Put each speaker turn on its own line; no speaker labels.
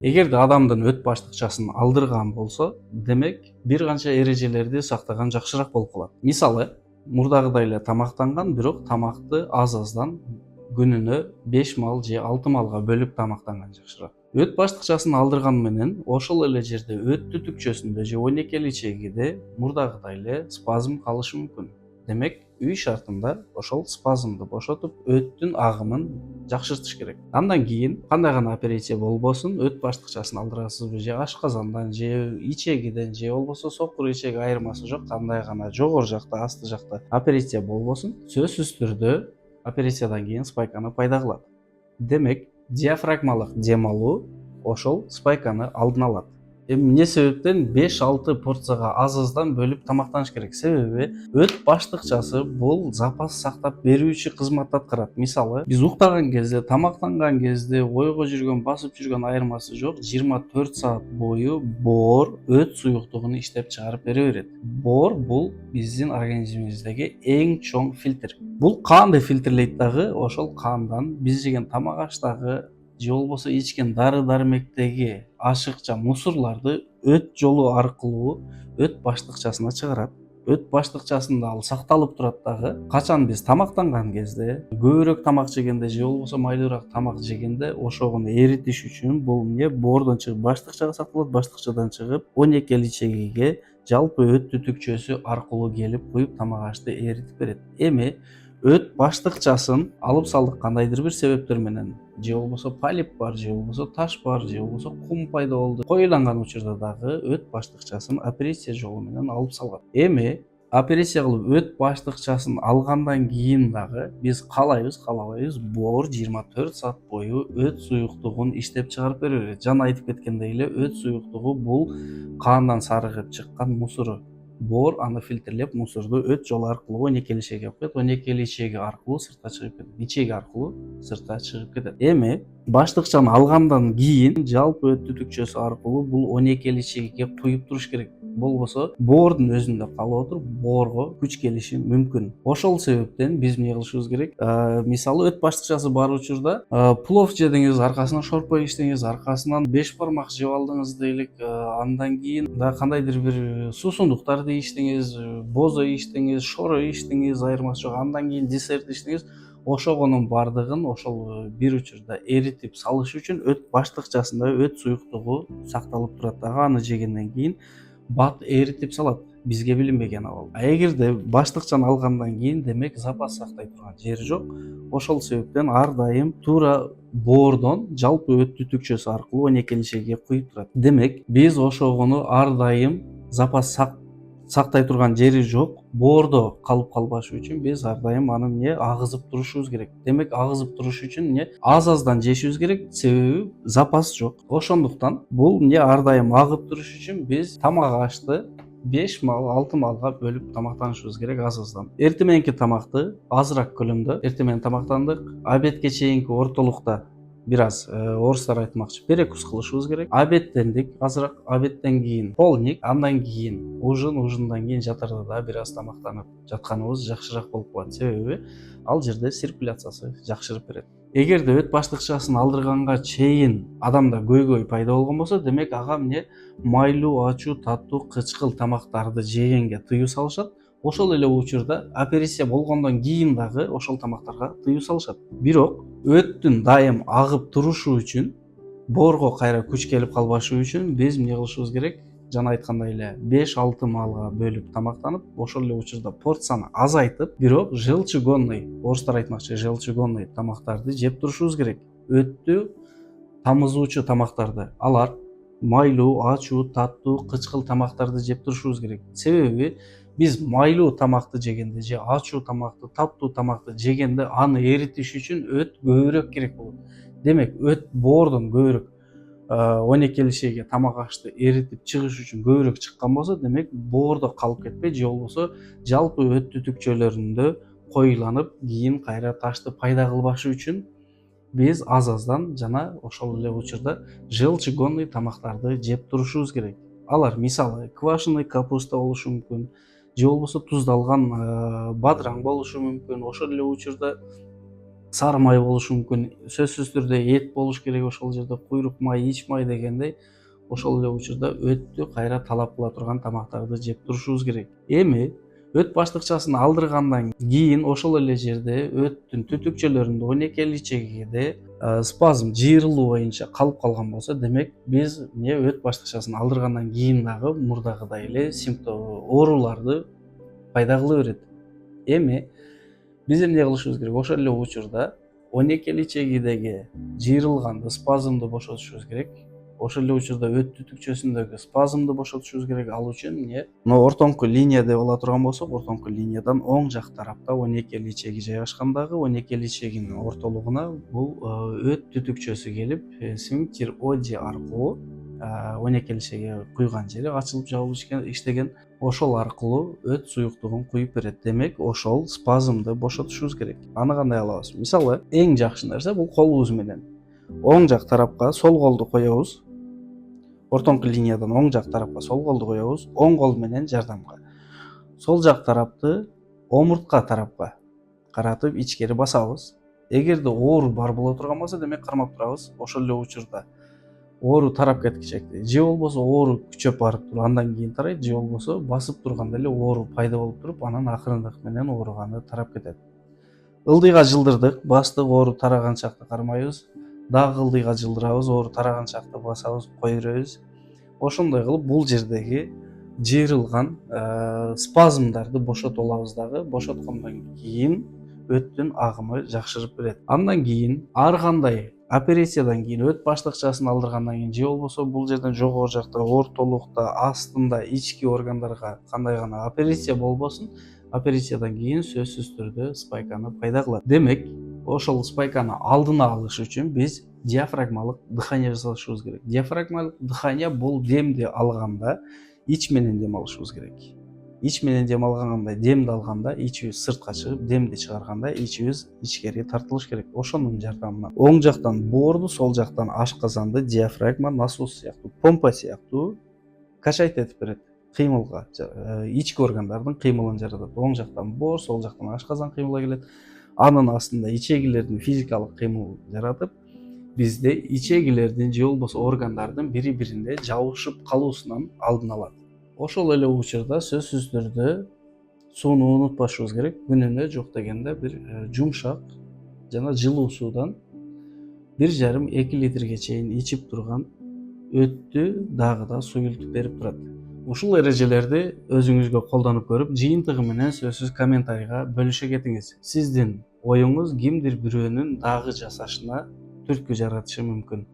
Эгерде адамдын өт баштыкчасын алдырган болсо, демек бир канча эрежелерди сактаган жакшыраак болуп калат. Мисалы, мурдагыдай эле тамактанган, бирок тамакты аз-аздан күнүнө 5 мал же 6 малга бөлүп тамактанган жакшыраак. Өт баштыкчасын алдырган менен ошол эле жерде өт түтүкчөсүндө же ойнекел ичегиде мурдагыдай эле спазм калышы мүмкүн. Демек, үй шартында ошол спазмды бошотуп, өттүн агымын жакшыртыш керек. Андан кийин кандай гана операция болбосун, өт баштыкчасын алдырасызбы, же ашказандан, же ичегиден, же болбосо сокур ичеги айырмасы жок, кандай гана жогору жакта, асты жакта операция болбосун, сөзсүз түрдө операциядан кийин спайканы пайда кылат. Демек, диафрагмалык дем алуу ошол спайканы алдын алат. Эми эмне себептен 5-6 порцияга аз-аздан бөлүп тамактаныш керек? Себеби өт баштыкчасы бул запас сактап берүүчү кызматты аткарат. Мисалы, биз уктаган кезде, тамактанган кезде ойго жүргөн, басып жүргөн айырмасы жок. 24 саат бою боор өт суюктугун иштеп чыгарып бере берет. Боор бул биздин организмибиздеги эң чоң фильтр. Бул канды фильтрлейт дагы, ошол кандан биз жеген тамак аштагы же болбосо ичкен дары-дармектеги ашыкча мусурларды өт жолу аркылуу өт баштыкчасына чыгарат. Өт баштыкчасында ал сакталып турат дагы. Качан биз тамактанган кезде, көбүрөөк тамак жегенде же болбосо майлуураак тамак жегенде ошогуну эритиш үчүн бул эмне боордон чыгып баштыкчага сакталат, баштыкчадан чыгып ойнекел ичегиге жалпы өт түтүкчөсү аркылуу келип куюп тамак ашты эритип берет. Эми өт баштыкчасын алып салдык кандайдыр бир себептер менен, же болбосо полип бар, же болбосо таш бар, же болбосо кум пайда болду, коюланган учурда дагы өт баштыкчасын операция жолу менен алып салат. Эми операция кылып өт баштыкчасын алгандан кийин дагы биз каалайбыз, боор 24 саат бою өт суюктугун иштеп чыгарып бере берет. Жана айтып кеткендей эле, өт суюктугу бул кандан сарыгып чыккан мусуру. Боор аны фильтрлеп, мусорду өт жолу аркылуу ойнекел ичеге алып кетет, ойнекел ичеги аркылуу сыртка чыгып кетет, ичеги аркылуу сыртка чыгып кетет. Эми баштыкчаны алгандан кийин жалпы өт түтүкчөсү аркылуу бул ойнекел ичегиге куюп туруш керек. Болбосо боордун өзүндө калып отуруп, боорго күч келиши мүмкүн. Ошол себептен биз эмне кылышыбыз керек? Мисалы, өт баштыкчасы бар учурда плов жедиңиз, аркасынан шорпо ичтиңиз, аркасынан 5 бармак жеп алдыңыз дейлик, андан кийин да кандайдыр бир суусундуктарды ичтиңиз, бозо ичтиңиз, шоро ичтиңиз, айырмасы жок. Андан кийин десерт ичтиңиз. Ошогонун бардыгын ошол бир учурда эритип салыш үчүн өт баштыкчасында өт суюктугу сакталып турат дагы. Аны жегенден кийин бат эритип салат. Бизге билинбеген абал. Эгерде баштыкчаны алгандан кийин, демек запас сактай турган жери жок. Ошол себептен ар дайым туура боордон жалпы өт түтүкчөсү аркылуу ойнекел ичегиге куюп турат. Демек, биз ошогону ар дайым запас сактай турган жери жок, боордо калып калбашы үчүн биз ар дайым аны эмне агызып турушубуз керек. Демек, агызып туруш үчүн эмне аз-аздан жешибиз керек, себеби запас жок. Ошондуктан бул эмне ар дайым агып туруш үчүн биз тамак ашты 5 мал, 6 малга бөлүп тамактанышыбыз керек аз-аздан. Эртең мененки тамакты азыраак көлөмдө эртең менен тамактандык, обедке чейинки ортолукта бир аз орустар айтмакчы перекус кылышыбыз керек. Обедтендик азыраак, обедтен кийин полдник, андан кийин ужин, ужиндан кийин жатарда да бир аз тамактанып жатканыбыз жакшыраак болуп калат. Себеби ал жерде циркуляциясы жакшырып берет. Эгерде өт баштыкчасын алдырганга чейин адамда көйгөй пайда болгон болсо, демек ага эмне майлуу, ачуу, таттуу, кычкыл тамактарды жегенге тыюу салышат. Ошол эле учурда операция болгондон кийин дагы ошол тамактарга тыюу салышат. Бирок өттүн дайым агып турушу үчүн, боорго кайра күч келип калбашы үчүн биз эмне кылышыбыз керек? Жана айткандай эле 5-6 маалга бөлүп тамактанып, ошол эле учурда порцияны азайтып, бирок желчегонный, орустар айтмакчы, желчегонный тамактарды жеп турушубуз керек. Өттү тамызуучу тамактарды, алар майлуу, ачуу, таттуу, кычкыл тамактарды жеп турушубуз керек. Себеби биз майлуу тамакты жегенде же ачуу тамакты, таттуу тамакты жегенде аны эритиш үчүн өт көбүрөөк керек болот. Демек, өт боордон көбүрөөк ойнекел ичеге тамак ашты эритип чыгыш үчүн көбүрөөк чыккан болсо, демек боордо калып кетпей, же болбосо жалпы өт түтүкчөлөрүндө коюланып, кийин кайра ташты пайда кылбашы үчүн биз аз-аздан жана ошол эле учурда желчегонный тамактарды жеп турушубуз керек. Алар мисалы квашеный капуста болушу мүмкүн, же болбосо туздалган бадыраң болушу мүмкүн. Ошол эле учурда сары май болушу мүмкүн, сөзсүз түрдө эт болуш керек ошол жерде, куйрук май, ич май дегендей. Ошол эле учурда өттү кайра талап кыла турган тамактарды жеп турушубуз керек. Эми өт баштыкчасын алдыргандан кийин ошол эле жерде өттүн түтүкчөлөрүндө 12 ичегиде спазм, жыйырылуу боюнча калып калган болсо, демек биз эмне өт баштыкчасын алдыргандан кийин дагы мурдагыдай эле ооруларды пайда кыла берет. Эми биз эмне кылышыбыз керек? Ошол эле учурда 12 ичегидеги жыйырылганды, спазмды бошотушубуз керек. Ошол эле учурда өт түтүкчөсүндөгү спазмды бошотушубуз керек. Ал үчүн эмне? Мына ортоңку линия деп ала турган болсок, ортоңку линиядан оң жак тарапта 12 ичеги жайгашкандагы 12 ичегинин ортолугуна бул өт түтүкчөсү келип, сфинктер оди аркылуу 12 ичеги куйган жери ачылып жабылып иштеген. Ошол аркылуу өт суюктугун куюп берет. Демек, ошол спазмды бошотушубуз керек. Аны кандай алабыз? Мисалы, эң жакшы нерсе бул колубуз менен оң жак тарапка сол колду коебуз. Ортоңку линиядан оң жак тарапка сол колду коебуз. Оң кол менен жардамга. Сол жак тарапты омуртка тарапка каратып ичкери басабыз. Эгерде оору бар боло турган болсо, демек кармап турабыз. Ошол эле учурда оору тарап кеткичекти. Же болбосо оору күчөп барып туруп андан кийин тарайт, же болбосо басып турганда эле оору пайда болуп туруп, анан акырындык менен ооруганы тарап кетет. Ылдыйга жылдырдык, бастык, оору тараган чакта кармайбыз. Дагы ылдыйга жылдырабыз, оору тараган чакта басабыз, кое беребиз. Ошондой кылып бул жердеги жыйырылган спазмдарды бошотуп алабыз дагы. Бошоткондон кийин өттүн агымы жакшырып берет. Андан кийин ар кандай операциядан кийин, өт баштыкчасын алдыргандан кийин, же болбосо бул жерден жогору жакта, ортолукта, астында, ички органдарга кандай гана операция болбосун, операциядан кийин сөзсүз түрдө спайканы пайда кылат. Демек, ошол спайканы алдын алыш үчүн биз диафрагмалык дыхание жасашыбыз керек. Диафрагмалык дыхание бул демди алганда ич менен дем алышыбыз керек. Ич менен дем алганда, демди алганда ичибиз сыртка чыгып, демди чыгарганда ичибиз ичкери тартылыш керек. Ошонун жардамынан оң жактан боорду, сол жактан ашказанды диафрагма, насос сыяктуу, помпа сыяктуу качать этип берет. Кыймылга, ички органдардын кыймылын жаратат. Оң жактан боор, сол жактан ашказан кыймылга келет. Анын астында ичегилердин физикалык кыймыл жаратып, бизде ичегилердин же болбосо органдардын бири-биринде жабышып калуусунан алдын алат. Ошол эле учурда сөзсүз түрдө сууну унутпашыбыз керек. Күнүнө жок дегенде бир жумшак жана жылуу суудан 1,5-2 литрге чейин ичип турган өттү дагы да суюлтуп берип турат. Ушул эрежелерди өзүңүзгө колдонуп көрүп, жыйынтыгы менен сөзсүз комментарийга бөлүшө кетиңиз. Сиздин оюңуз кимдир бирөөнүн дагы жасашына түрткү жаратышы мүмкүн.